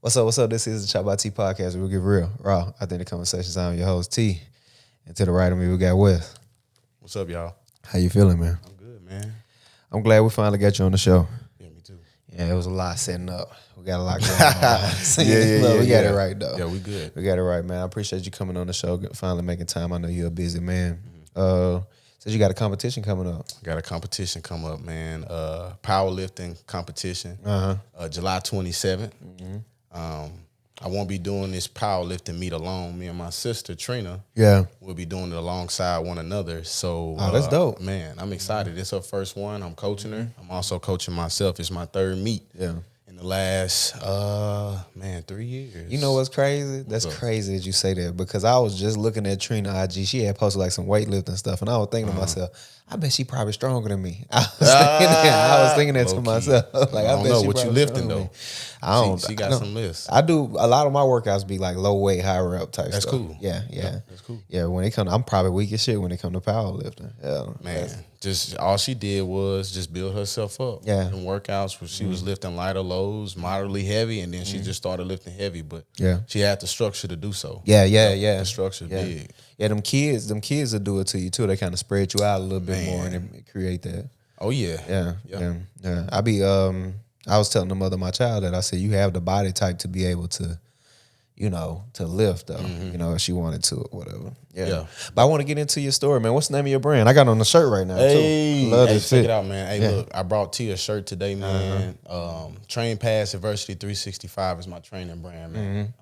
What's up? What's up? This is the ChoppedByT podcast where we get real, raw, authentic conversations. I'm your host, T. And to the right of me, we got Wes. What's up, y'all? How you feeling, man? I'm good, man. I'm glad we finally got you on the show. Yeah, me too. Yeah, it was a lot setting up. We got a lot going on. We got it right, though. Yeah, we good. We got it right, man. I appreciate you coming on the show, finally making time. I know you're a busy man. Says you got a competition coming up. Got a competition come up, man. Powerlifting competition. July 27th. I won't be doing this powerlifting meet alone. Me and my sister Trina. Yeah. We'll be doing it alongside one another. So that's dope. Man, I'm excited. It's her first one. I'm coaching her. I'm also coaching myself. It's my third meet. Yeah. In the last 3 years. You know what's crazy? That's crazy that you say that, because I was just looking at Trina IG. She had posted like some weightlifting stuff, and I was thinking to myself, I bet she probably stronger than me. I was thinking that to myself. Like, I don't know what you lifting though. I don't. She got some lifts. I do a lot of my workouts be like low weight, high rep type That's stuff. cool. Yeah. That's cool. Yeah, when it come, I'm probably weak as shit when it come to powerlifting. Yeah, man. Just all she did was just build herself up. Yeah. In workouts where she was lifting lighter loads, moderately heavy, and then she just started lifting heavy. But she had the structure to do so. Yeah. The structure big. Yeah, them kids will do it to you too. They kind of spread you out a little bit more and create that. Oh yeah. Yeah. I was telling the mother of my child that I said, you have the body type to be able to, to lift though, if she wanted to or whatever. Yeah. But I want to get into your story, man. What's the name of your brand? I got on the shirt right now too. Love this check fit. it out, man. Hey, look, I brought T a shirt today, man. Train Pass Adversity 365 is my training brand, man.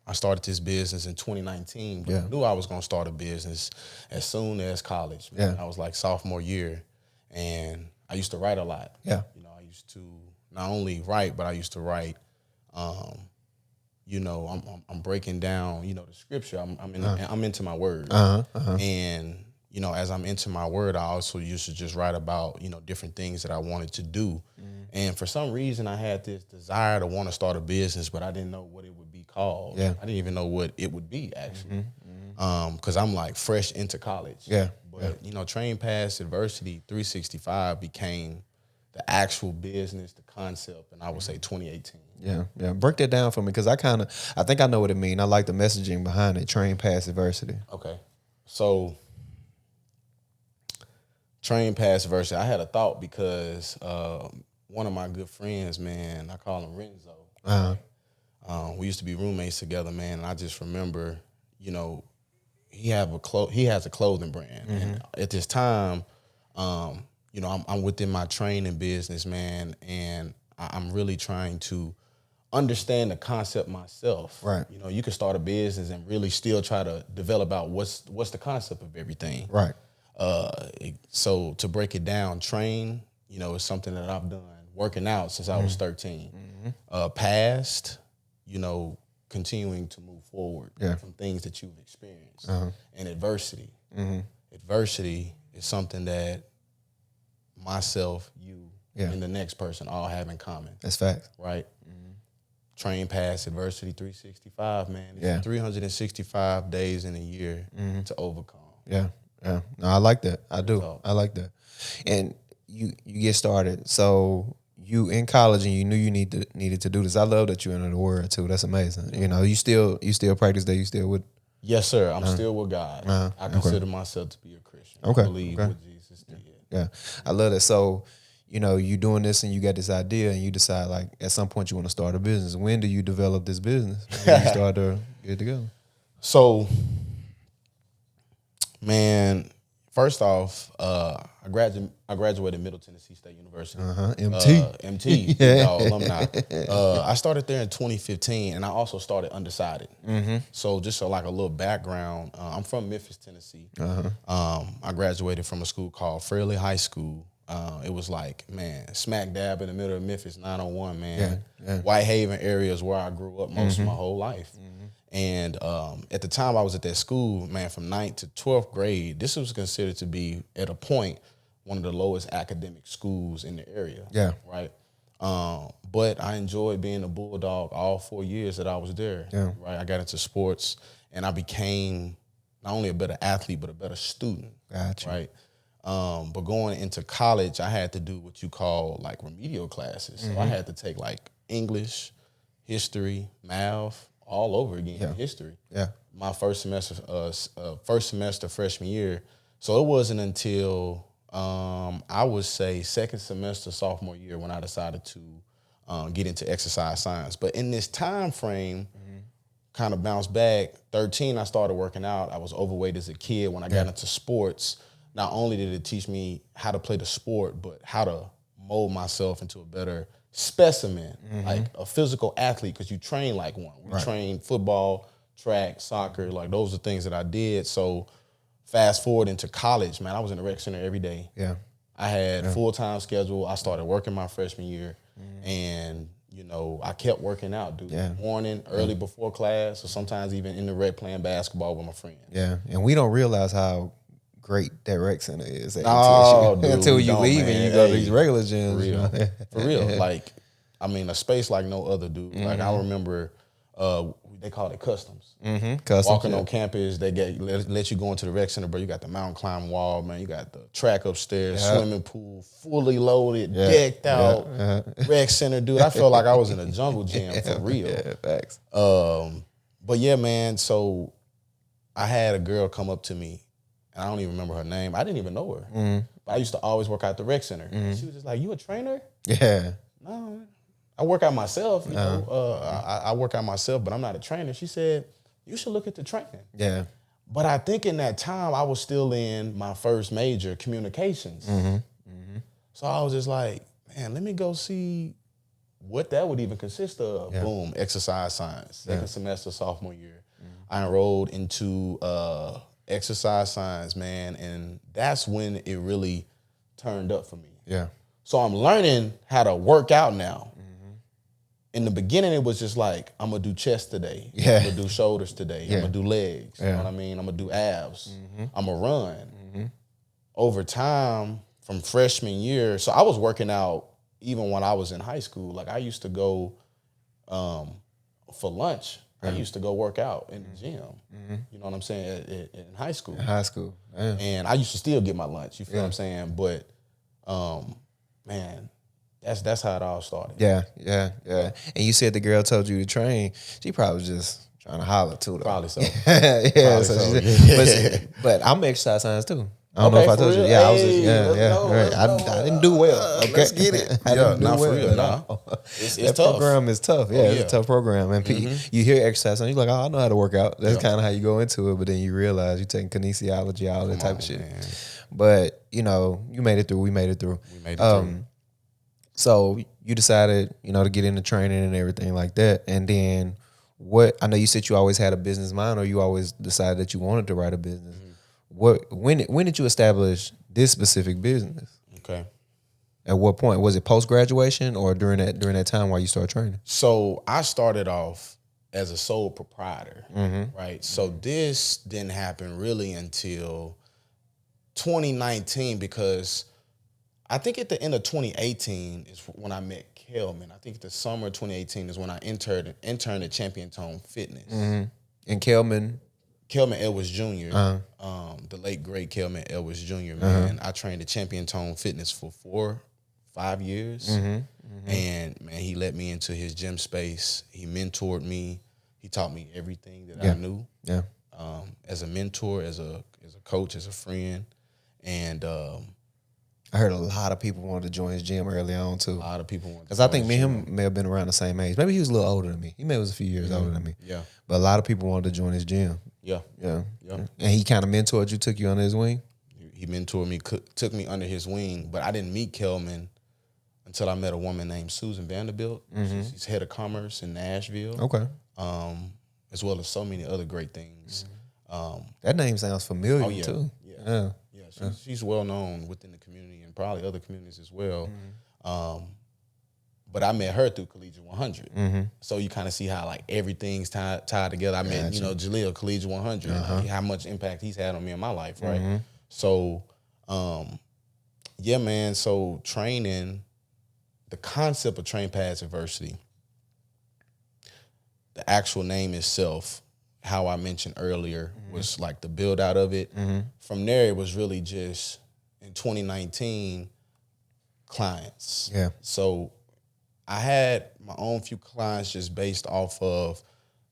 I started this business in 2019, but I knew I was going to start a business as soon as college. Man. I was like sophomore year, and I used to write a lot. Yeah. I used to not only write, but I used to write, I'm breaking down, the scripture. I'm into my word. And, as I'm into my word, I also used to just write about, different things that I wanted to do. And for some reason, I had this desire to want to start a business, but I didn't know what it would be called. Yeah. I didn't even know what it would be, actually. Because I'm like fresh into college. Yeah. But, Train Pass Adversity 365 became the actual business, the concept, and I would say 2018. Yeah. Break that down for me, because I think I know what it means. I like the messaging behind it. Train Pass Adversity. Okay. So, Train Pass Adversity, I had a thought because one of my good friends, man, I call him Renzo. We used to be roommates together, man, and I just remember, he has a clothing brand. And at this time, I'm within my training business, man, and I'm really trying to understand the concept myself. Right. You can start a business and really still try to develop out what's the concept of everything. Right. So to break it down, train, is something that I've done working out since I was 13. Past, continuing to move forward from things that you've experienced. And adversity. Adversity is something that myself, you, and the next person all have in common. That's facts. Right? Train Pass Adversity 365, man. It's 365 days in a year to overcome. Yeah. No, I like that. I do. I like that. And you get started. So you in college and you knew you needed to do this. I love that you're into the word too. That's amazing. You still practice that. You still would. Yes, sir. I'm still with God. I consider myself to be a Christian. I believe what Jesus did. Yeah. I love that. So, you doing this and you got this idea and you decide like at some point you want to start a business. When do you develop this business? When do you start to get it together? So, man, first off, I graduated Middle Tennessee State University. MT, alumni. I started there in 2015, and I also started undecided. So just like a little background, I'm from Memphis, Tennessee. I graduated from a school called Fairleigh High School. It was like, man, smack dab in the middle of Memphis, 901, man. Whitehaven area is where I grew up most of my whole life. And at the time I was at that school, man, from 9th to 12th grade, this was considered to be, at a point, one of the lowest academic schools in the area. Yeah. Right? But I enjoyed being a Bulldog all 4 years that I was there. Yeah. Right? I got into sports, and I became not only a better athlete, but a better student. Gotcha. Right? But going into college, I had to do what you call like remedial classes. So I had to take like English, history, math, all over again. History. Yeah. My first semester freshman year. So it wasn't until I would say second semester sophomore year when I decided to get into exercise science. But in this time frame, kind of bounced back. 13, I started working out. I was overweight as a kid. When I got into sports, not only did it teach me how to play the sport, but how to mold myself into a better specimen, like a physical athlete, because you train like one. We train football, track, soccer, like those are things that I did. So fast forward into college, man, I was in the rec center every day. Yeah. I had full-time schedule. I started working my freshman year, and you know, I kept working out, dude. Morning, early before class, or sometimes even in the rec playing basketball with my friends. Yeah, and we don't realize how great that rec center is at dude, until you leave man. and you go to these regular gyms. For real. For real. Like, I mean, a space like no other, dude. Like, I remember, they call it customs. Customs, Walking on campus, they let you go into the rec center, bro. You got the mountain climb wall, man. You got the track upstairs, swimming pool, fully loaded, decked out, rec center, dude. I felt like I was in a jungle gym for real. Yeah, facts. But yeah, man, so I had a girl come up to me, and I don't even remember her name. I didn't even know her. But I used to always work out at the rec center. And she was just like, "You a trainer?" Yeah. No, I work out myself. You know, I work out myself, but I'm not a trainer. She said, "You should look at the training." Yeah. But I think in that time, I was still in my first major, communications. So I was just like, man, let me go see what that would even consist of. Boom, exercise science, second semester, sophomore year. I enrolled into exercise science, man, and that's when it really turned up for me. Yeah. So I'm learning how to work out now. In the beginning, it was just like, I'm going to do chest today. Yeah. I'm going to do shoulders today. I'm going to do legs. You know what I mean? I'm going to do abs. I'm going to run. Over time, from freshman year, so I was working out even when I was in high school. Like, I used to go for lunch. I used to go work out in the gym. You know what I'm saying? In high school. In high school. Yeah. And I used to still get my lunch. You feel what I'm saying? But, man, that's how it all started. Yeah. And you said the girl told you to train. She probably was just trying to holler too, though. Probably so. Yeah. But I'm exercise science too. I don't know if I told you. Yeah, I was just, I didn't do well. Okay. Let's get it. I didn't do not well. for real. Nah. It's that tough. program is tough. Yeah, it's a tough program. And you hear exercise and you're like, oh, I know how to work out. That's kind of how you go into it. But then you realize you're taking kinesiology, all that type of shit. Man. But, you know, you made it through. We made it through. So you decided, you know, to get into training and everything like that. And then I know you said you always had a business mind, or you always decided that you wanted to write a business. When did you establish this specific business? Okay. At what point? Was it post-graduation or during that time while you started training? So I started off as a sole proprietor, right? So this didn't happen really until 2019, because I think at the end of 2018 is when I met Kelman. I think the summer of 2018 is when I interned at Champion Tone Fitness. And Kelman Edwards Jr., the late great Kelman Edwards Jr., man. I trained at Champion Tone Fitness for 4-5 years. And, man, he let me into his gym space. He mentored me. He taught me everything that I knew. Yeah. As a mentor, as a coach, as a friend. And I heard a lot of people wanted to join his gym early on, too. A lot of people wanted to. Because I think me and him may have been around the same age. Maybe he was a little older than me. He maybe was a few years older than me. Yeah. But a lot of people wanted to join his gym. Yeah. And he kind of mentored you, took you under his wing? He mentored me, took me under his wing. But I didn't meet Kelman until I met a woman named Susan Vanderbilt. She's head of commerce in Nashville. Okay. As well as so many other great things. That name sounds familiar, too. Yeah. She's well known within the community and probably other communities as well. But I met her through Collegiate 100. So you kind of see how like everything's tied together. I met, Jaleel, Collegiate 100, like, how much impact he's had on me in my life, right? So, yeah, man. So training, the concept of Train Paths Adversity, the actual name itself, how I mentioned earlier, was like the build out of it. From there, it was really just in 2019 clients. Yeah. So I had my own few clients just based off of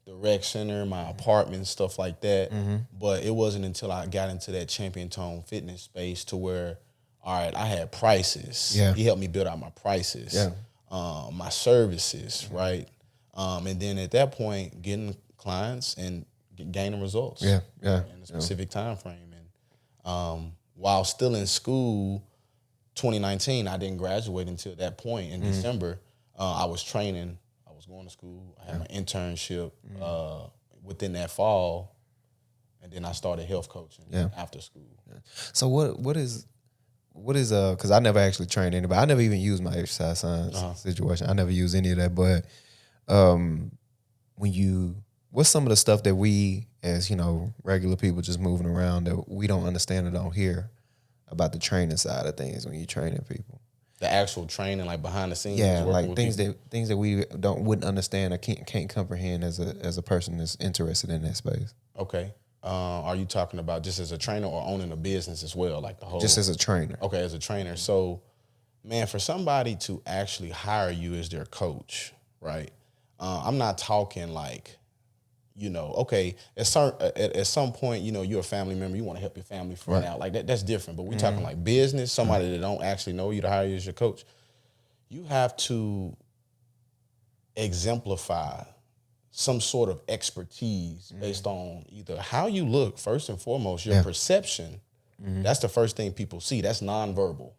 the rec center, my apartment, stuff like that. But it wasn't until I got into that Champion Tone fitness space to where, all right, I had prices. Yeah. He helped me build out my prices, my services, right? And then at that point, getting clients and gaining results. Yeah. In a specific time frame. And while still in school, 2019, I didn't graduate until that point in December. I was training. I was going to school. I had my internship within that fall, and then I started health coaching after school. So what is because I never actually trained anybody. I never even used my exercise science situation. I never used any of that. But what's some of the stuff that we, as regular people just moving around, that we don't understand or don't hear about the training side of things when you're training people? The actual training, like behind the scenes, like things that we wouldn't understand or can't comprehend as a person that's interested in that space. Okay. Are you talking about just as a trainer or owning a business as well, like the whole? Just as a trainer. Okay, as a trainer. So, man, for somebody to actually hire you as their coach, right? I'm not talking like, okay, at some point, you're a family member, you want to help your family friend out, like that's different. But we're talking like business, somebody that don't actually know you to hire you as your coach. You have to exemplify some sort of expertise based on either how you look, first and foremost, your perception. That's the first thing people see. That's nonverbal.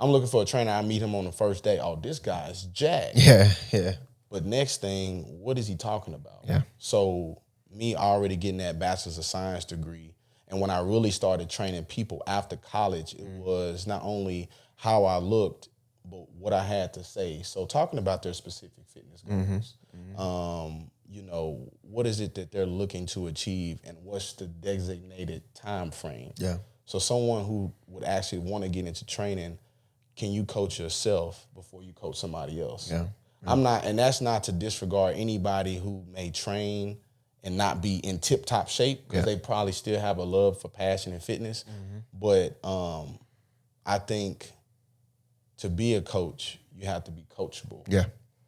I'm looking for a trainer. I meet him on the first day. Oh, this guy's jacked. Yeah. But next thing, what is he talking about? Yeah. So me already getting that bachelor's of science degree, and when I really started training people after college, it was not only how I looked, but what I had to say. So talking about their specific fitness goals, what is it that they're looking to achieve, and what's the designated time frame? Yeah. So someone who would actually want to get into training, can you coach yourself before you coach somebody else? Yeah. I'm not, and that's not to disregard anybody who may train and not be in tip-top shape, because they probably still have a love for passion and fitness. But I think to be a coach, you have to be coachable.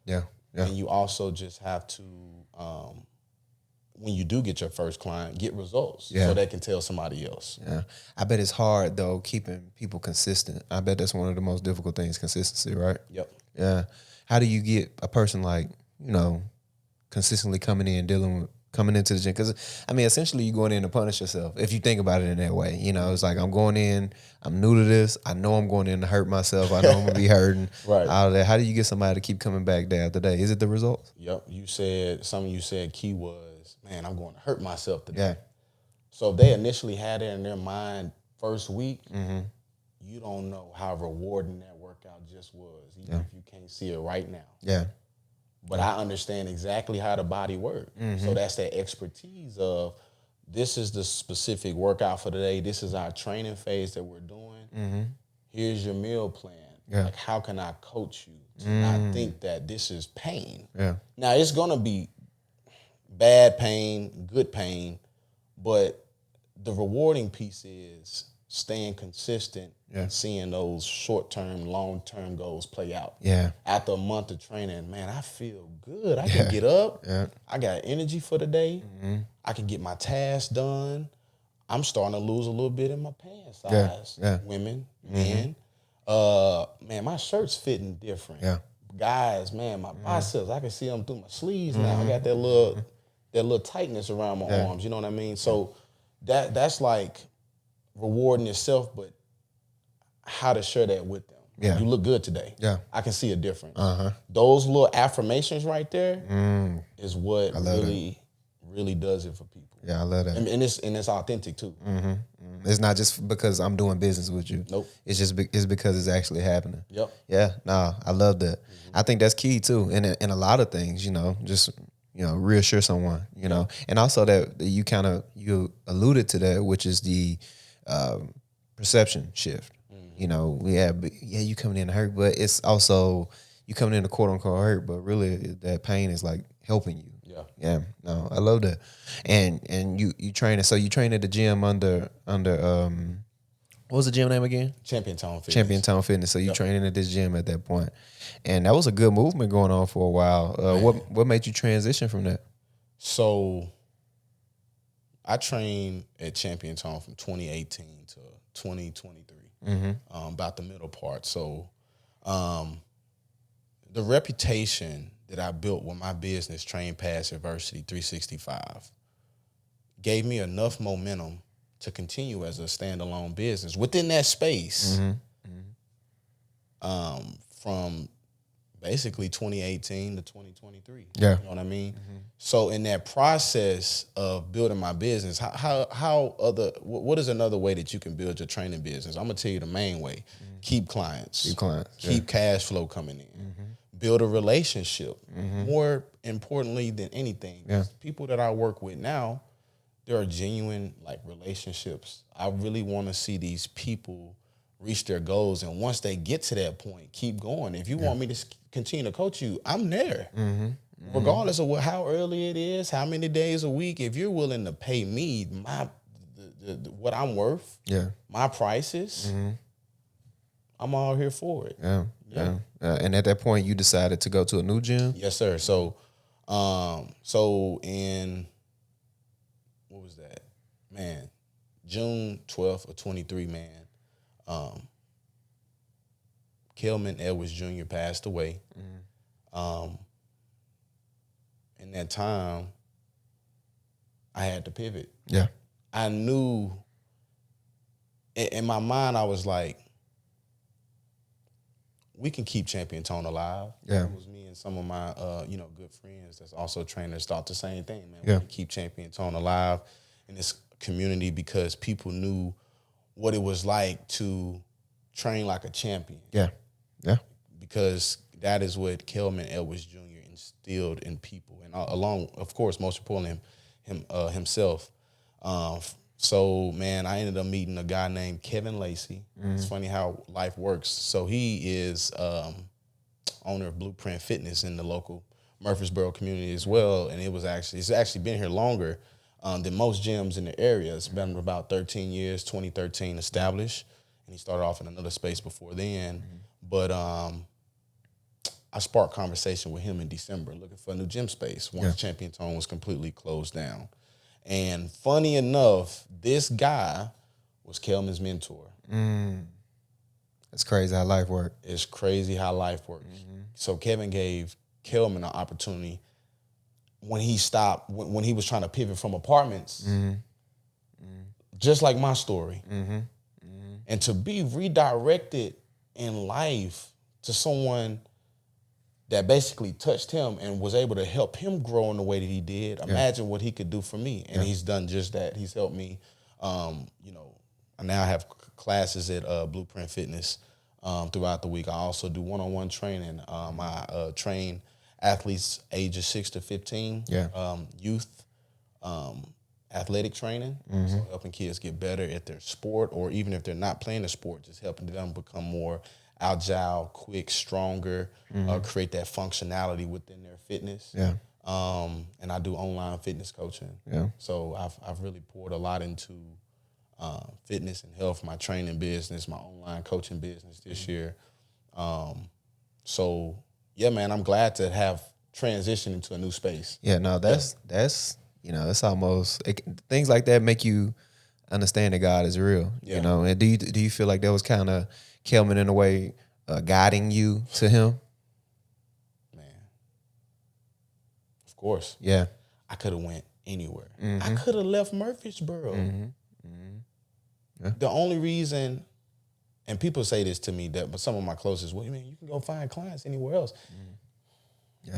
Yeah. And you also just have to, when you do get your first client, get results so they can tell somebody else. Yeah. I bet it's hard, though, keeping people consistent. I bet that's one of the most difficult things, consistency, right? Yep. Yeah. How do you get a person like, consistently coming into the gym? Because, essentially you're going in to punish yourself if you think about it in that way. It's like, I'm going in, I'm new to this. I know I'm going in to hurt myself. I know I'm going to be hurting. Right. Out of that. How do you get somebody to keep coming back day after day? Is it the results? Yep. You said key was, man, I'm going to hurt myself today. Yeah. So if they initially had it in their mind first week, you don't know how rewarding that workout just was, even if you can't see it right now. Yeah. But I understand exactly how the body works. So that's that expertise of, this is the specific workout for today. This is our training phase that we're doing. Here's your meal plan. Yeah. Like, how can I coach you to not think that this is pain? Yeah. Now, it's going to be bad pain, good pain, but the rewarding piece is staying consistent and seeing those short-term, long-term goals play out. Yeah. After a month of training, man, I feel good. I can get up. Yeah. I got energy for the day. I can get my tasks done. I'm starting to lose a little bit in my pant size. Yeah. Women, men. Man, my shirt's fitting different. Yeah. Guys, man, my biceps, I can see them through my sleeves now. I got that little tightness around my arms. You know what I mean? So that's like rewarding itself, but how to share that with them. Yeah. You look good today. Yeah. I can see a difference. Those little affirmations right there is what really does it for people. Yeah, I love that. And it's authentic too. It's not just because I'm doing business with you. Nope. It's just it's because it's actually happening. Yep. Yeah. No, I love that. I think that's key too. In a lot of things, just reassure someone, and also that you alluded to that, which is the perception shift. You coming in hurt, but it's also you coming in to quote unquote hurt, but really that pain is like helping you. Yeah. No, I love that. And you train it. So you train at the gym under What was the gym name again? Champion Tone Fitness. Champion Tone Fitness. So you training at this gym at that point. And that was a good movement going on for a while. What made you transition from that? So I trained at Champion Tone from 2018 to 2023, about the middle part. So the reputation that I built with my business, Train Pass Adversity 365, gave me enough momentum to continue as a standalone business within that space. From basically 2018 to 2023. Yeah. You know what I mean? So in that process of building my business, what is another way that you can build your training business? I'm gonna tell you the main way. Keep clients. Keep cash flow coming in. Build a relationship. More importantly than anything, people that I work with now, there are genuine relationships. I really want to see these people reach their goals, and once they get to that point, keep going. If you want me to continue to coach you, I'm there. Regardless of how early it is, how many days a week. If you're willing to pay me what I'm worth, my prices, I'm all here for it. And at that point, you decided to go to a new gym? Yes, sir. So in what was that? Man, June 12th of 23, man. Kelman Edwards Jr. passed away. In that time, I had to pivot. Yeah. I knew in my mind, I was like, we can keep Champion Tone alive. Yeah. It was me and some of my good friends that's also trainers thought the same thing, man. Yeah. We can keep Champion Tone alive in this community because people knew what it was like to train like a champion. Yeah. Yeah. Because that is what Kelman Edwards Jr. instilled in people. And along, of course, most importantly, himself. So, man, I ended up meeting a guy named Kevin Lacey. It's funny how life works. So he is owner of Blueprint Fitness in the local Murfreesboro community as well. And it's actually been here longer than most gyms in the area. It's been about 13 years, 2013 established. And he started off in another space before then. But I sparked conversation with him in December looking for a new gym space once Champion Tone was completely closed down. And funny enough, this guy was Kelman's mentor. It's crazy how life works. It's crazy how life works. So Kevin gave Kelman an opportunity when he stopped, when he was trying to pivot from apartments, just like my story. And to be redirected in life to someone that basically touched him and was able to help him grow in the way that he did. Imagine what he could do for me. And he's done just that. He's helped me. I now have classes at Blueprint Fitness throughout the week. I also do one-on-one training. I train athletes ages 6 to 15, youth athletic training, so helping kids get better at their sport, or even if they're not playing the sport, just helping them become more agile, quick, stronger, create that functionality within their fitness. And I do online fitness coaching. So I've really poured a lot into fitness and health, my training business, my online coaching business this year. So yeah, man, I'm glad to have transitioned into a new space. Yeah, no, that's it's almost things like that make you understand that God is real. You know, and do you feel like that was kind of Kelman in a way guiding you to him? Man, of course. Yeah, I could have went anywhere. I could have left Murfreesboro. The only reason, and people say this to me, but some of my closest, well, man, you can go find clients anywhere else.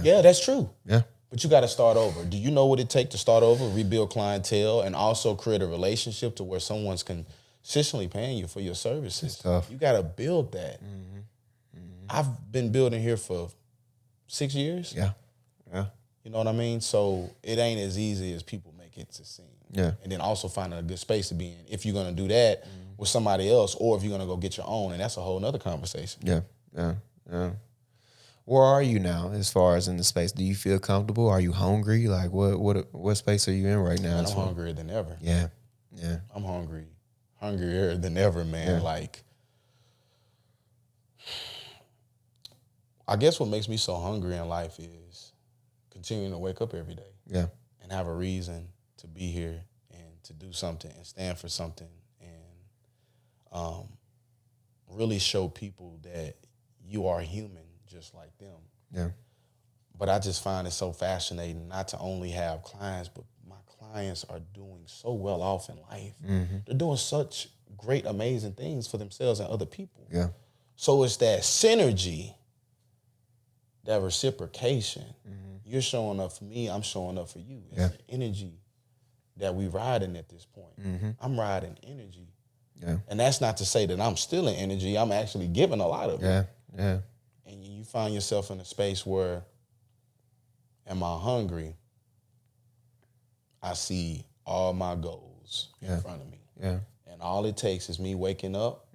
Yeah, that's true. Yeah. But you got to start over. Do you know what it takes to start over, rebuild clientele, and also create a relationship to where someone's consistently paying you for your services? It's tough. You got to build that. I've been building here for 6 years. Yeah. You know what I mean? So it ain't as easy as people make it to seem. Yeah. And then also finding a good space to be in if you're going to do that with somebody else, or if you're going to go get your own, and that's a whole nother conversation. Yeah. Where are you now as far as in the space? Do you feel comfortable? Are you hungry? Like what space are you in right now? Man, I'm hungrier than ever. Yeah. I'm hungrier than ever, man. Like, I guess what makes me so hungry in life is continuing to wake up every day. Yeah. And have a reason to be here and to do something and stand for something and really show people that you are human just like them. Yeah. But I just find it so fascinating not to only have clients, but my clients are doing so well off in life. Mm-hmm. They're doing such great, amazing things for themselves and other people. Yeah. So it's that synergy, that reciprocation. Mm-hmm. You're showing up for me, I'm showing up for you. It's Yeah. the energy that we riding at this point. Mm-hmm. I'm riding energy. Yeah. And that's not to say that I'm stealing energy. I'm actually giving a lot of it. Yeah. Yeah. And you find yourself in a space where, am I hungry? I see all my goals in front of me. Yeah. And all it takes is me waking up,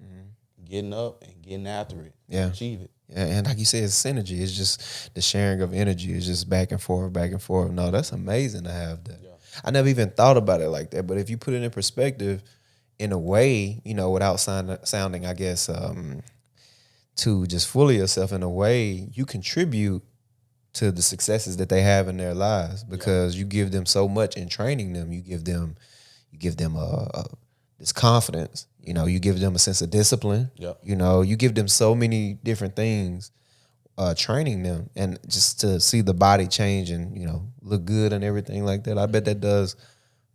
getting up, and getting after it. Yeah. Achieve it. Yeah, and like you said, it's synergy. It's just the sharing of energy. It's just back and forth, back and forth. No, that's amazing to have that. Yeah. I never even thought about it like that. But if you put it in perspective, in a way, you know, without sounding, I guess, to just fully yourself, in a way, you contribute to the successes that they have in their lives because you give them so much in training them. You give them this confidence. You know, you give them a sense of discipline. Yep. You know, you give them so many different things, training them, and just to see the body change and, you know, look good and everything like that. I bet that does,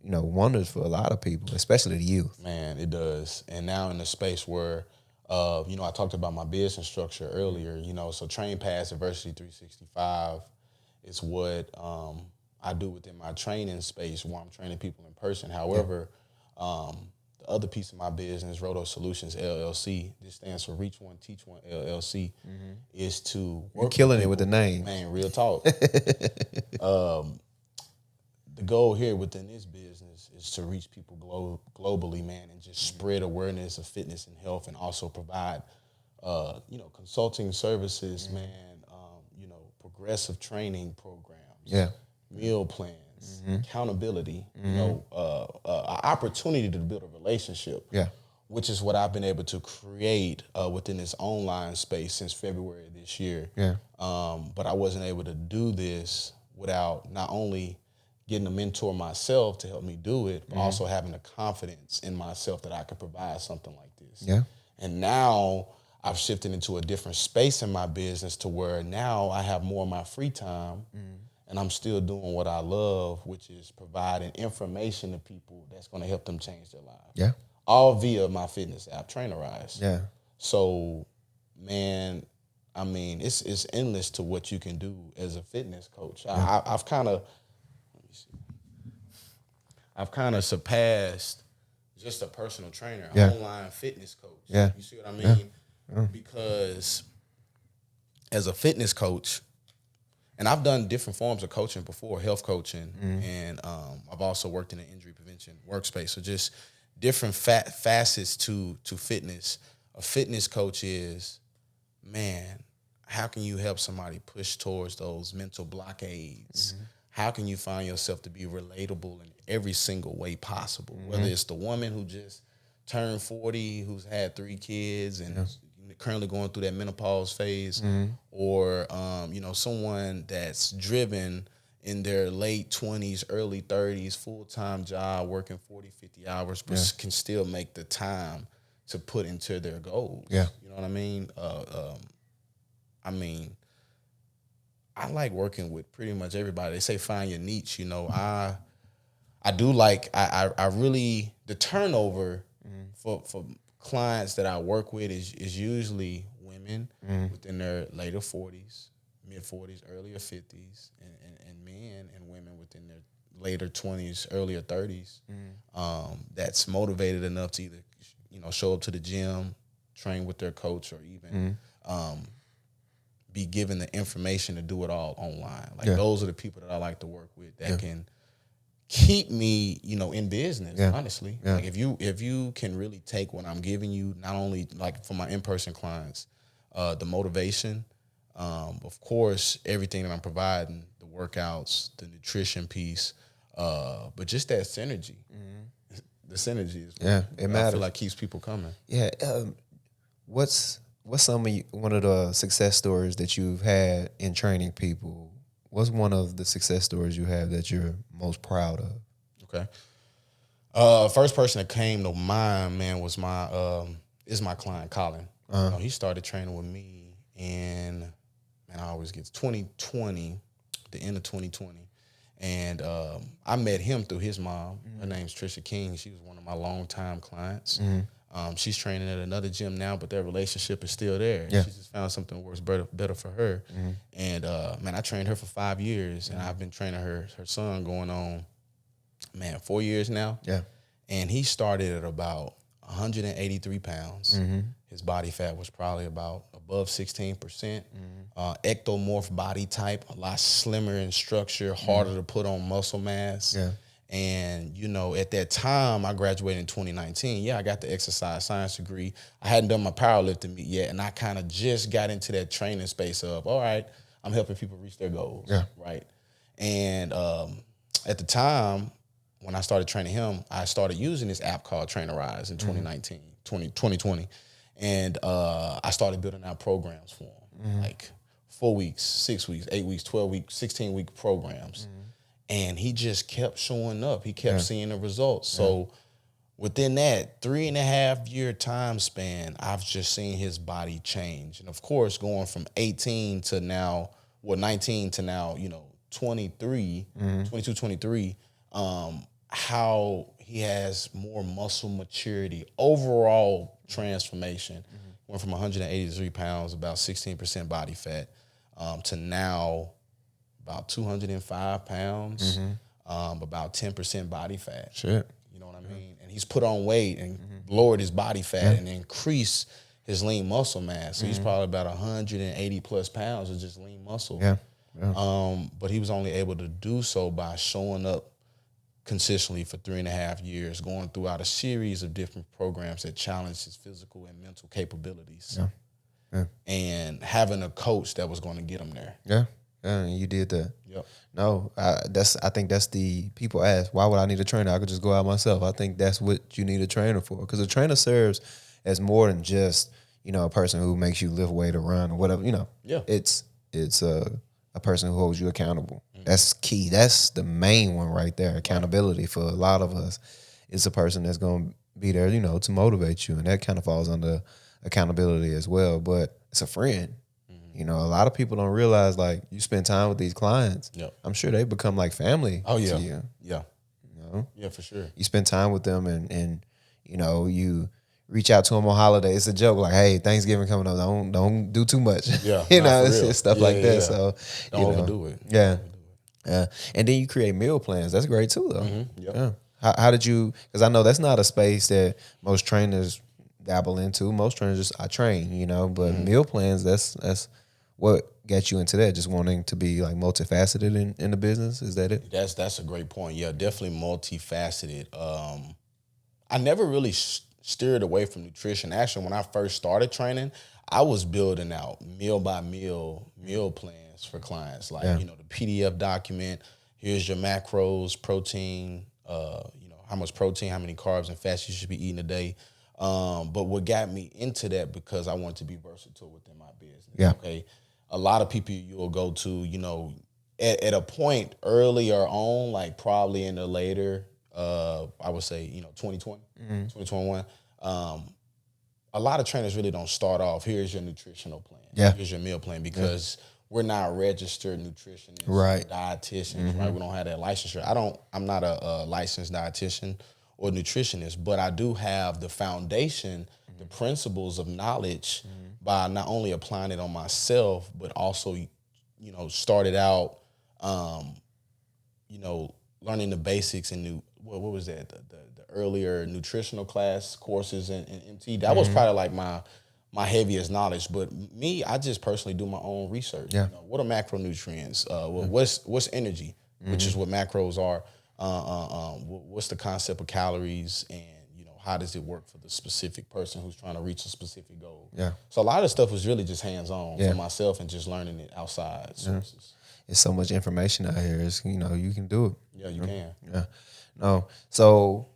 you know, wonders for a lot of people, especially the youth. Man, it does. And now in the space where, you know, I talked about my business structure earlier, you know, so Train Pass Adversity 365 is what I do within my training space where I'm training people in person. However, the other piece of my business, Roto Solutions LLC, this stands for Reach One, Teach One LLC, is to work. You're killing it with the name. Man, real talk. The goal here within this business is to reach people globally, man, and just spread awareness of fitness and health, and also provide, you know, consulting services, man, you know, progressive training programs, meal plans, accountability, you know, an opportunity to build a relationship, which is what I've been able to create within this online space since February of this year. But I wasn't able to do this without not only getting a mentor myself to help me do it, but also having the confidence in myself that I could provide something like this. And now I've shifted into a different space in my business to where now I have more of my free time and I'm still doing what I love, which is providing information to people that's going to help them change their lives. All via my fitness app, Trainerize. So, man, I mean, it's endless to what you can do as a fitness coach. I've kind of surpassed just a personal trainer, an online fitness coach. You see what I mean? Because as a fitness coach, and I've done different forms of coaching before, health coaching, and I've also worked in an injury prevention workspace. So just different facets to fitness. A fitness coach is, man, how can you help somebody push towards those mental blockades? How can you find yourself to be relatable in every single way possible? Whether it's the woman who just turned 40, who's had 3 kids and currently going through that menopause phase, or you know, someone that's driven in their late 20s, early 30s, full-time job, working 40, 50 hours, but can still make the time to put into their goals. You know what I mean? I like working with pretty much everybody. They say find your niche. You know, I do like, I really, the turnover for clients that I work with is usually women within their later 40s, mid 40s, earlier 50s, and men and women within their later 20s, earlier 30s. That's motivated enough to either, you know, show up to the gym, train with their coach, or even be given the information to do it all online. Like those are the people that I like to work with that can keep me, you know, in business, honestly. Like if you can really take what I'm giving you, not only like for my in-person clients, the motivation, of course, everything that I'm providing, the workouts, the nutrition piece, but just that synergy. the synergy is it matters. I feel like keeps people coming. Yeah. What's one of the success stories that you've had in training people? What's one of the success stories you have that you're most proud of? Okay. First person that came to mind, man, was my client Colin. He started training with me in, man, I always get 2020, the end of 2020. And I met him through his mom. Her name's Trisha King. She was one of my longtime clients. She's training at another gym now, but their relationship is still there. Yeah. She just found something that works better for her. And, man, I trained her for 5 years, and I've been training her son going on, 4 years now. Yeah. And he started at about 183 pounds. His body fat was probably about above 16%. Ectomorph body type, a lot slimmer in structure, harder to put on muscle mass. Yeah. And, at that time, I graduated in 2019. Yeah, I got the exercise science degree. I hadn't done my powerlifting yet, and I kind of just got into that training space of, all right, I'm helping people reach their goals, right? And at the time, when I started training him, I started using this app called Trainerize in 2020. And I started building out programs for him, like 4 weeks, 6 weeks, 8 weeks, 12 weeks, 16-week programs. And he just kept showing up. He kept seeing the results. So within that 3.5 year time span, I've just seen his body change. And of course, going from 18 to now, 19 to now, 23, 22, 23, how he has more muscle maturity, overall transformation. Went from 183 pounds, about 16% body fat, to now about 205 pounds, about 10% body fat. Shit. You know what I mean? And he's put on weight and lowered his body fat and increased his lean muscle mass. So he's probably about 180 plus pounds of just lean muscle. Yeah. But he was only able to do so by showing up consistently for 3.5 years, going throughout a series of different programs that challenged his physical and mental capabilities. And having a coach that was going to get him there. Yeah, you did that. Yep. No, I think that's the people ask, why would I need a trainer? I could just go out myself. I think that's what you need a trainer for, because a trainer serves as more than just a person who makes you lift weight or run or whatever. Yeah, it's a person who holds you accountable. That's key. That's the main one right there. Accountability for a lot of us. It's a person that's going to be there, to motivate you, and that kind of falls under accountability as well. But it's a friend. A lot of people don't realize, like, you spend time with these clients. Yep. I'm sure they become like family to you. Yeah. Yeah, for sure. You spend time with them and you reach out to them on holidays. It's a joke, like, hey, Thanksgiving coming up, don't do too much. Yeah. It's stuff like that. Yeah. So don't overdo it. Yeah. And then you create meal plans. That's great too, though. Yep. Yeah. How did you, because I know that's not a space that most trainers dabble into. Most trainers just, I train, but meal plans, that's what got you into that? Just wanting to be like multifaceted in the business? Is that it? That's a great point. Yeah, definitely multifaceted. I never really steered away from nutrition. Actually, when I first started training, I was building out meal by meal plans for clients. Like, the PDF document, here's your macros, protein, how much protein, how many carbs and fats you should be eating a day. But what got me into that, because I wanted to be versatile within my business. Yeah. Okay. A lot of people you will go to, at a point earlier on, like probably in the later, I would say, 2020, 2021, a lot of trainers really don't start off, here's your nutritional plan. Yeah. Here's your meal plan, because we're not registered nutritionists, right? Dietitians, right? We don't have that licensure. I'm not a licensed dietitian or nutritionist, but I do have the foundation, the principles of knowledge by not only applying it on myself, but also, started out, learning the basics and what was that? The earlier nutritional class courses in MT. That was probably like my heaviest knowledge. But me, I just personally do my own research. Yeah. What are macronutrients? What's energy, which is what macros are. What's the concept of calories, and how does it work for the specific person who's trying to reach a specific goal? Yeah. So a lot of stuff was really just hands-on for myself and just learning it outside sources. It's so much information out here. It's, you can do it. Yeah, you can. Yeah. No. So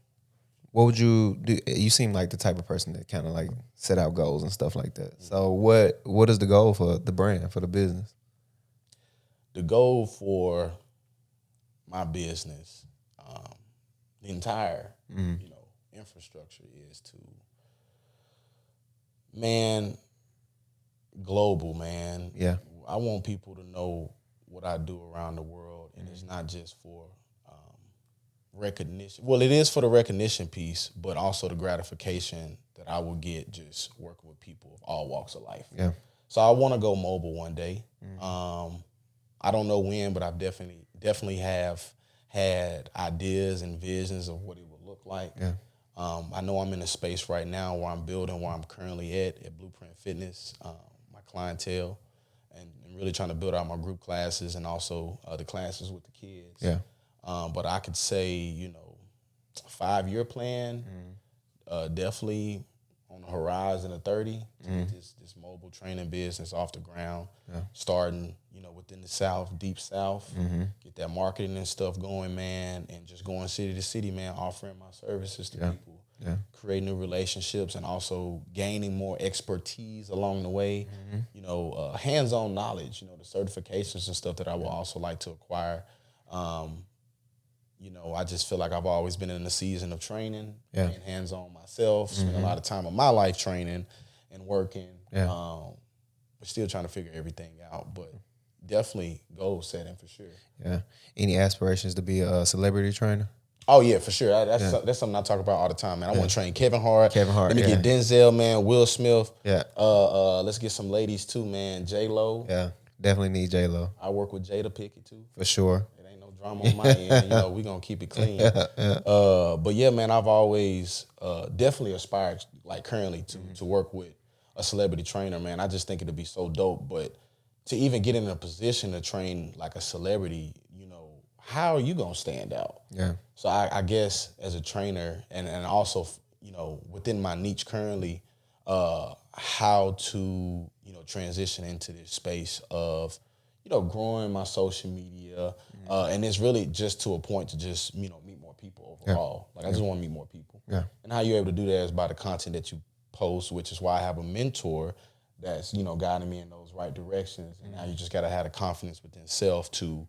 What would you do? You seem like the type of person that kind of like set out goals and stuff like that. So what is the goal for the brand, for the business? The goal for my business, the entire, infrastructure is to, global, man. Yeah. I want people to know what I do around the world, and it's not just for recognition. Well, it is for the recognition piece, but also the gratification that I will get just working with people of all walks of life. Yeah. So I want to go mobile one day. I don't know when, but I've definitely have had ideas and visions of what it would look like. Yeah. I know I'm in a space right now where I'm building where I'm currently at Blueprint Fitness, my clientele, and really trying to build out my group classes and also the classes with the kids. Yeah. But I could say, 5-year plan, definitely on the horizon of 30 to get this mobile training business off the ground, starting, within the South, deep South, get that marketing and stuff going, man, and just going city to city, man, offering my services to people, creating new relationships and also gaining more expertise along the way, hands-on knowledge, the certifications and stuff that I would also like to acquire. I just feel like I've always been in a season of training, being hands-on myself, spend a lot of time of my life training and working, but still trying to figure everything out. But definitely goal setting for sure. Yeah. Any aspirations to be a celebrity trainer? Oh, yeah, for sure. That's something I talk about all the time, man. I want to train Kevin Hart. Let me get Denzel, man, Will Smith. Yeah. Let's get some ladies, too, man. J-Lo. Yeah. Definitely need J-Lo. I work with Jada Pickett, too. For sure. It ain't no drama on my end. We're going to keep it clean. But, yeah, man, I've always definitely aspired, like, currently to work with a celebrity trainer, man. I just think it'd be so dope. But to even get in a position to train, like, a celebrity, how are you going to stand out? Yeah. So I guess as a trainer and also, within my niche currently, how to, transition into this space of, growing my social media. And it's really just to a point to just, meet more people overall. Like, I just want to meet more people. Yeah. And how you're able to do that is by the content that you post, which is why I have a mentor that's, guiding me in those right directions. And now you just got to have the confidence within self to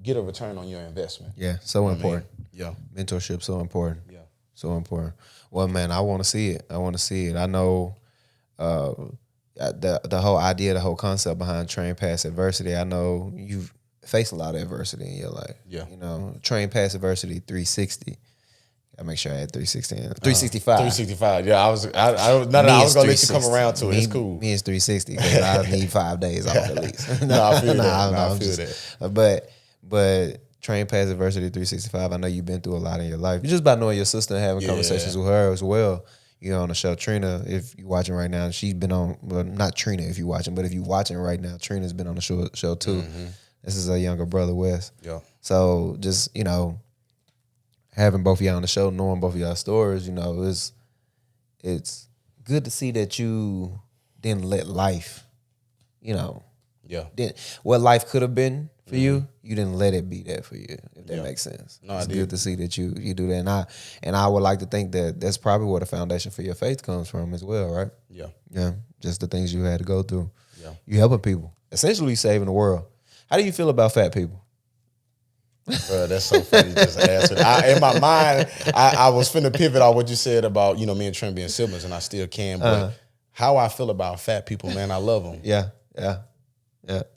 get a return on your investment. Yeah, so important. Yeah. Mentorship, so important. Yeah. So important. Well, man, I want to see it. I know the whole idea, the whole concept behind train past adversity. I know you've faced a lot of adversity in your life. Yeah. Train past adversity 360. I make sure I had 360 and 365. 365. Yeah, I was gonna let you come around to it. It's cool. Me is 360 because I need 5 days off at least. I feel that. But train past adversity 365. I know you've been through a lot in your life. Just by knowing your sister and having conversations with her as well. On the show, Trina, if you're watching right now, she's been on, well, not Trina if you're watching, but if you're watching right now, Trina's been on the show too. Mm-hmm. This is a younger brother, Wes. Yeah. So just, having both of y'all on the show, knowing both of y'all stories, it's good to see that you didn't let life, what life could have been for you didn't let it be that for you, if that makes sense. No, it's good to see that you do that. And I would like to think that that's probably where the foundation for your faith comes from as well, right? Yeah. Yeah. Just the things you had to go through. Yeah. You helping people. Essentially saving the world. How do you feel about fat people? Bro, that's so funny. Just answered. In my mind, I was finna pivot on what you said about me and Trent being siblings, and I still can. But how I feel about fat people, man, I love them. Yeah,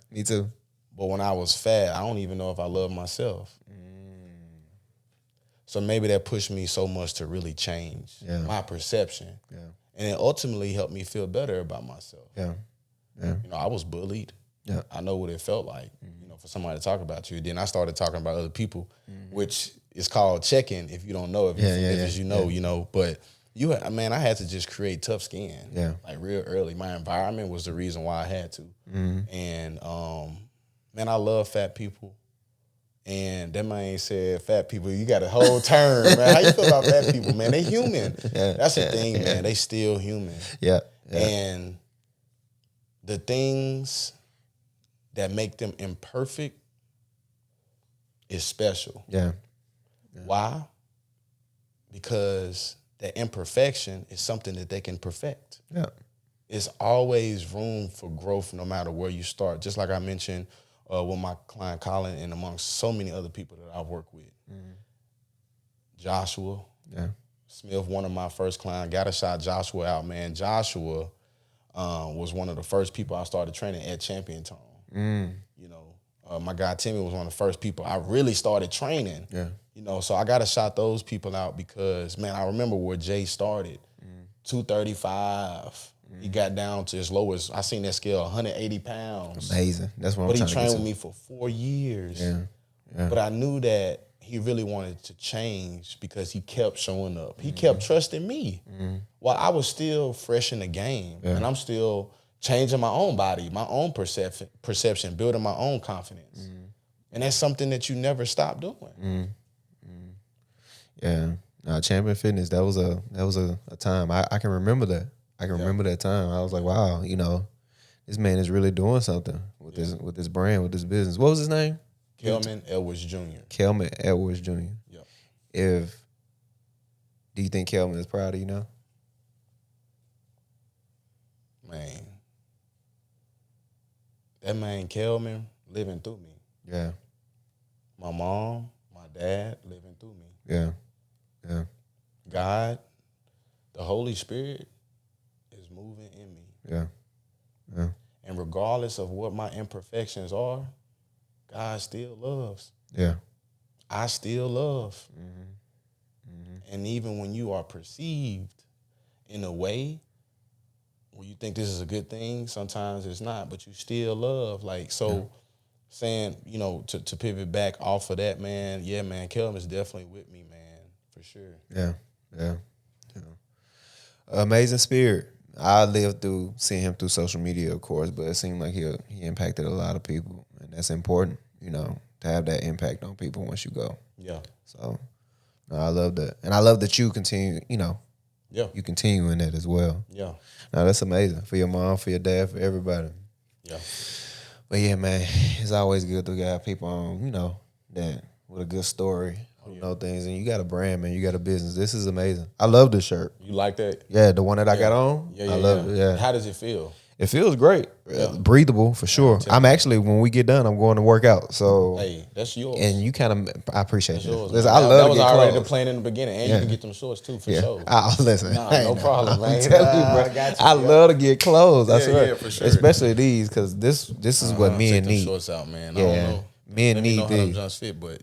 me too. But when I was fat, I don't even know if I love myself. So maybe that pushed me so much to really change my perception. Yeah, and it ultimately helped me feel better about myself. Yeah. I was bullied. Yeah, I know what it felt like. For somebody to talk about you. Then I started talking about other people, which is called check-in. If you don't know, But I had to just create tough skin. Yeah, like real early. My environment was the reason why I had to. And man, I love fat people. And that man said, fat people, you got a whole term, man. How you feel about fat people, man? They human. That's the thing, man. They still human. Yeah. And the things that make them imperfect is special. Yeah. Why? because that imperfection is something that they can perfect. Yeah. It's always room for growth no matter where you start. Just like I mentioned with my client Colin and amongst so many other people that I work with. Joshua Smith, one of my first clients, got to shout Joshua out, man. Joshua was one of the first people I started training at Champion Tone. You know, my guy Timmy was one of the first people I really started training. Yeah. You know, so I got to shout those people out because, man, I remember where Jay started, 235. He got down to as low as, I seen that scale, 180 pounds. Amazing. That's what I'm trying to get to. But he trained with me for 4 years. Yeah. But I knew that he really wanted to change because he kept showing up. He kept trusting me while I was still fresh in the game. And I'm still changing my own body, my own perception, building my own confidence. And that's something that you never stop doing. Yeah. Champion Fitness, that was a time. I can remember that. I can remember that time. I was like, wow, you know, this man is really doing something with this brand, with this business. What was his name? Kelman Edwards Jr. Kelman Edwards Jr. Yep. Do you think Kelman is proud of you now? Man, that man Kelman living through me. Yeah. My mom, my dad living through me. Yeah. Yeah. God, the Holy Spirit is moving in me. Yeah. Yeah. And regardless of what my imperfections are, God still loves. Yeah. I still love. And even when you are perceived in a way where you think this is a good thing, sometimes it's not, but you still love. Like, so saying, you know, to pivot back off of that, man, yeah, man, Kelvin is definitely with me, man, for sure. Yeah. Yeah. Amazing spirit. I lived through seeing him through social media, of course, but it seemed like he impacted a lot of people, and that's important, you know, to have that impact on people once you go. Yeah. So, no, I love that, and I love that you continue, you know, you continue in that as well. Yeah. No, that's amazing for your mom, for your dad, for everybody. Yeah. But yeah, man, it's always good to have people on, you know, that with a good story. You know things, and you got a brand, man. You got a business. This is amazing. I love this shirt. You like that? Yeah, the one that I got on. Yeah, I love it. Yeah. How does it feel? It feels great. Breathable for sure. I'm actually, when we get done, I'm going to work out. So hey, that's yours. And you kind of, I appreciate it. Listen, I love that to was get already clothes. the plan in the beginning, and you can get them shorts too for sure. Listen, no problem, man. I'm telling you, bro. I got you, I love to get clothes. I swear, for sure. Especially these, because this is what men need. Shorts out, man. Yeah. I don't know. Men need know how these. them just fit, but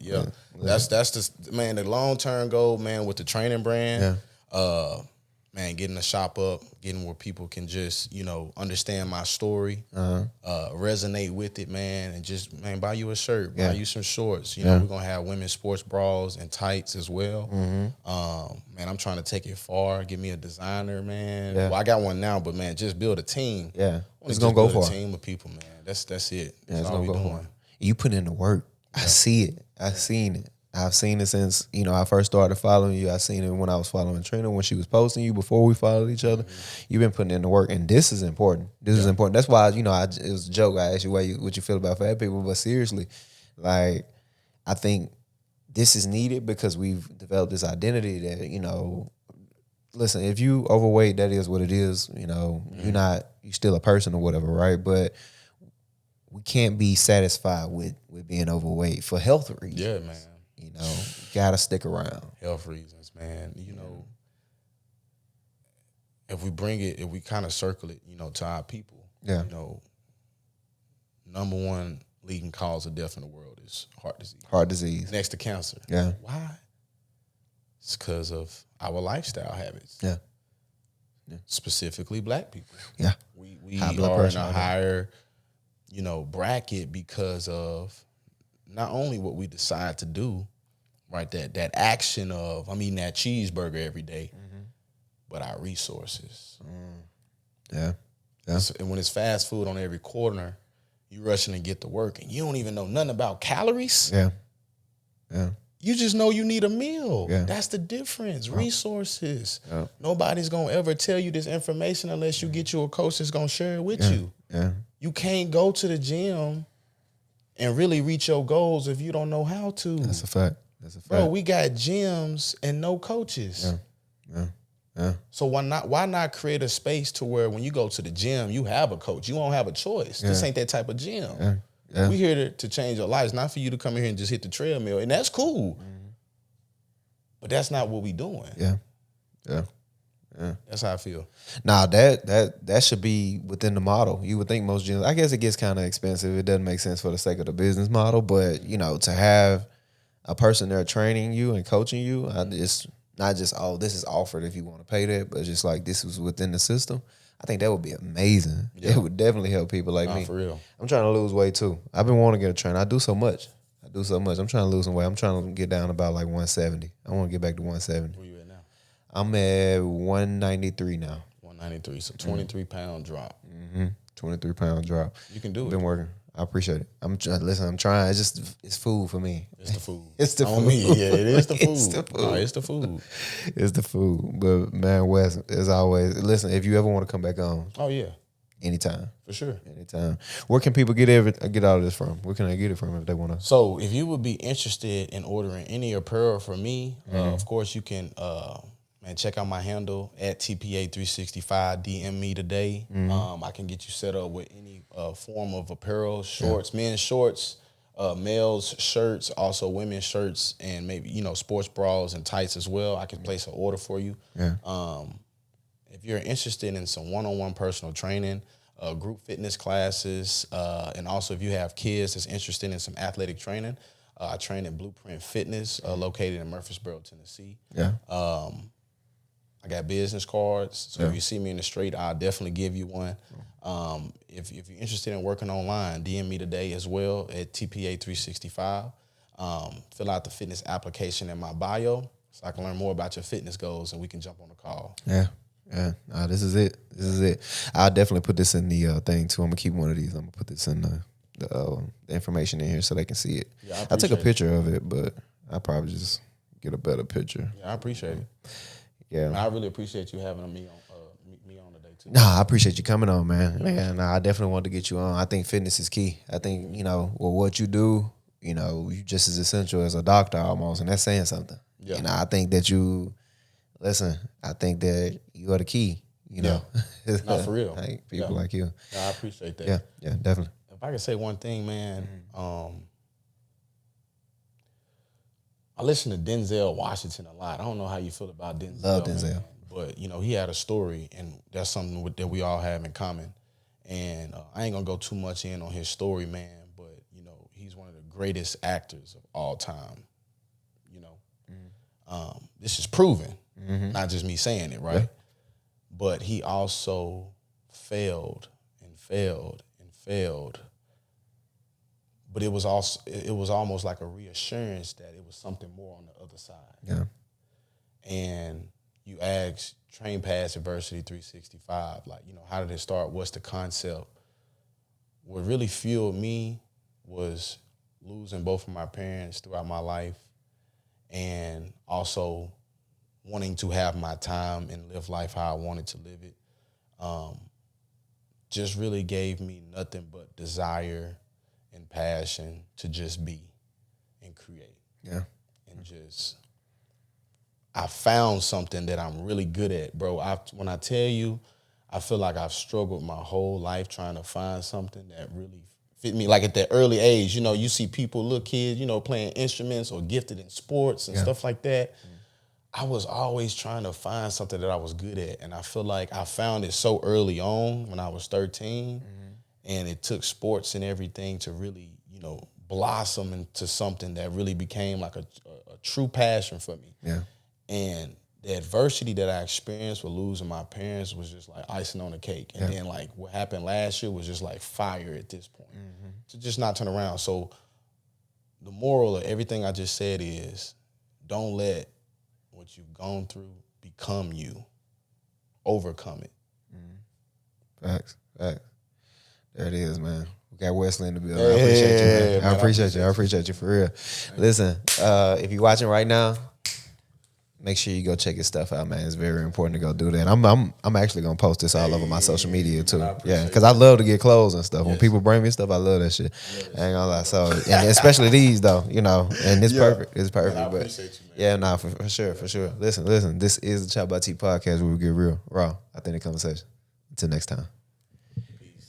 that's the man. The long term goal, man, with the training brand. Man, getting the shop up, getting where people can just, you know, understand my story, resonate with it, man, and just, man, buy you a shirt, buy you some shorts. You know, we're gonna have women's sports bras and tights as well. Man, I'm trying to take it far. Give me a designer, man. Well, I got one now, but man, just build a team. Yeah, it's gonna go far. A team of people, man. That's it. That's all we doing. Far. You put in the work. I see it. I've seen it. I've seen it since, you know, I first started following you. I seen it when I was following Trina, when she was posting you before we followed each other. You've been putting in the work, and this is important. This is important. That's why, you know, it was a joke. I asked you what you feel about fat people, but seriously, like, I think this is needed because we've developed this identity that, you know, listen, if you overweight, that is what it is. You know, you're still a person or whatever, right? But we can't be satisfied with being overweight for health reasons. Yeah, man. You know, gotta stick around. Health reasons, man. You know, if we kind of circle it, you know, to our people, you know, number one leading cause of death in the world is heart disease. Heart disease. Next to cancer. Yeah. Why? It's because of our lifestyle habits. Yeah. Specifically black people. Yeah. We are in a higher, you know, bracket because of not only what we decide to do, right? That action of, I'm eating that cheeseburger every day, but our resources. Yeah. And when it's fast food on every corner, you rushing to get to work and you don't even know nothing about calories. Yeah. Yeah. You just know you need a meal. Yeah. That's the difference. Resources. Yeah. Nobody's going to ever tell you this information unless you get you a coach that's going to share it with you. Yeah. You can't go to the gym and really reach your goals if you don't know how to. That's a fact. That's a fact. Bro, we got gyms and no coaches. Yeah. So why not create a space to where when you go to the gym, you have a coach. You won't have a choice. This ain't that type of gym. Yeah. We here to change your lives, not for you to come in here and just hit the treadmill. And that's cool. But that's not what we doing. Yeah. That's how I feel. Nah, that should be within the model. You would think most gyms, I guess it gets kind of expensive. It doesn't make sense for the sake of the business model, but to have a person there training you and coaching you, it's not just, this is offered if you want to pay that, but just like this was within the system. I think that would be amazing. Yeah. It would definitely help people like me. For real. I'm trying to lose weight too. I've been wanting to get a trainer. I do so much. I'm trying to lose some weight. I'm trying to get down about like 170. I want to get back to 170. Where you at now? I'm at 193 now. 193, so 23-pound drop. 23-pound drop. You can do it. Been working. I appreciate it. I'm trying. It's food for me. It's the food. It's the food. Me. Yeah, it is the food. It's the food. No, it's the food. It's the food. But man, Wes, as always, listen, if you ever want to come back on. Oh, yeah. Anytime. For sure. Anytime. Where can people get all of this from? Where can I get it from if they want to? So if you would be interested in ordering any apparel from me, of course you can check out my handle at TPA365. DM me today. I can get you set up with any form of apparel, shorts, men's shorts, males shirts, also women's shirts, and maybe sports bras and tights as well. I can place an order for you. Yeah. If you're interested in some one-on-one personal training, group fitness classes, and also if you have kids that's interested in some athletic training, I train at Blueprint Fitness, located in Murfreesboro, Tennessee. Yeah. I got business cards, so if you see me in the street, I'll definitely give you one. If you're interested in working online, DM me today as well at TPA365. Fill out the fitness application in my bio so I can learn more about your fitness goals and we can jump on the call. Yeah. This is it. I'll definitely put this in the thing too. I'm gonna keep one of these. I'm gonna put this in the information in here so they can see it. Yeah, I took a picture of it, but I'll probably just get a better picture. Yeah, I appreciate it. Yeah, I really appreciate you having me on today too. Nah, I appreciate you coming on, man. I definitely want to get you on. I think fitness is key. I think what you do, you just as essential as a doctor almost, and that's saying something. Yeah. I think that I think that you are the key. Not for real. Like people like you. No, I appreciate that. Yeah, definitely. If I could say one thing, man, I listen to Denzel Washington a lot. I don't know how you feel about Denzel. Love Denzel. Man, but, he had a story, and that's something that we all have in common. And I ain't going to go too much in on his story, man, but, he's one of the greatest actors of all time. This is proven, not just me saying it, right? Yeah. But he also failed and failed and failed. But it was almost like a reassurance that it was something more on the other side. Yeah. And you ask Train Pass Adversity 365, how did it start? What's the concept? What really fueled me was losing both of my parents throughout my life and also wanting to have my time and live life how I wanted to live it. Just really gave me nothing but desire and passion to just be and create. Yeah. And I found something that I'm really good at, bro. When I tell you, I feel like I've struggled my whole life trying to find something that really fit me. Like at that early age, you see people, little kids, playing instruments or gifted in sports and stuff like that. I was always trying to find something that I was good at. And I feel like I found it so early on when I was 13. And it took sports and everything to really, blossom into something that really became like a true passion for me. Yeah. And the adversity that I experienced with losing my parents was just like icing on the cake. And then like what happened last year was just like fire at this point. To just not turn around. So the moral of everything I just said is don't let what you've gone through become you. Overcome it. Facts. There it is, man. We got Wesley in the building. I appreciate you, man. I appreciate you for real. Listen, if you're watching right now, Make sure you go check his stuff out, man. It's very important to go do that. I'm actually gonna post this all over my social media too. Yeah, because I love to get clothes and stuff. When people bring me stuff, I love that shit. I ain't gonna lie. So and especially these though, you know, and it's perfect. It's perfect. Man, I but appreciate you, man. yeah, nah, for sure. Listen. This is the ChoppedByT podcast where we get real, raw, authentic conversation. Until next time.